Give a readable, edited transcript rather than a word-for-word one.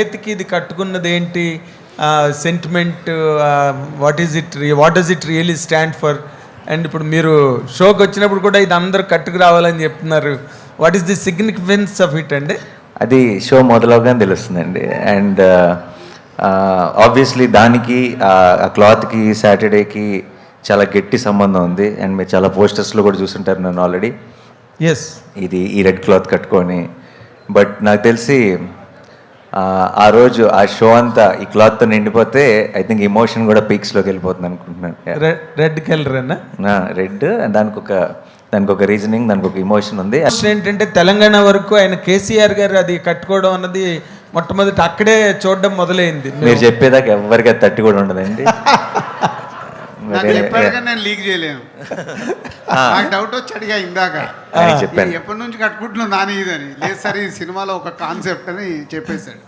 చేతికి ఇది కట్టుకున్నది ఏంటి, sentiment, what does it really stand for? And ఇప్పుడు మీరు షోకి వచ్చినప్పుడు కూడా ఇది అందరూ కట్టుకు రావాలని చెప్తున్నారు. What is the significance of it అండి? అది షో మొదలవగానే తెలుస్తుందండి. అండ్ ఆబ్వియస్లీ దానికి ఆ క్లాత్కి సాటర్డేకి చాలా గట్టి సంబంధం ఉంది. అండ్ మీరు చాలా పోస్టర్స్లో కూడా చూసుంటారు నన్ను ఆల్రెడీ. ఎస్, ఇది ఈ రెడ్ క్లాత్ కట్టుకొని. బట్ నాకు తెలిసి ఆ రోజు ఆ షో అంతా ఈ క్లాత్తో నిండిపోతే ఐ థింక్ ఇమోషన్ కూడా పీక్స్లోకి వెళ్ళిపోతుంది అనుకుంటున్నాను. రెడ్ కలర్ అన్నా? రెడ్, దానికి ఒక రీజనింగ్, దానికి ఒక ఇమోషన్ ఉంది. ఏంటంటే తెలంగాణ వరకు ఆయన కేసీఆర్ గారు అది కట్టుకోవడం అన్నది మొట్టమొదటి అక్కడే చూడడం మొదలైంది. మీరు చెప్పేదాకా ఎవరికి అది తట్టి కూడా ఉండదండి. నేను లీక్ చేయలేను. నాకు డౌట్ వచ్చి అడిగా ఇందాక, చెప్పాను ఎప్పటి నుంచి కట్టుకుంటున్నావు నాని ఇదని. లేదు సార్, ఈ సినిమాలో ఒక కాన్సెప్ట్ అని చెప్పేశాడు.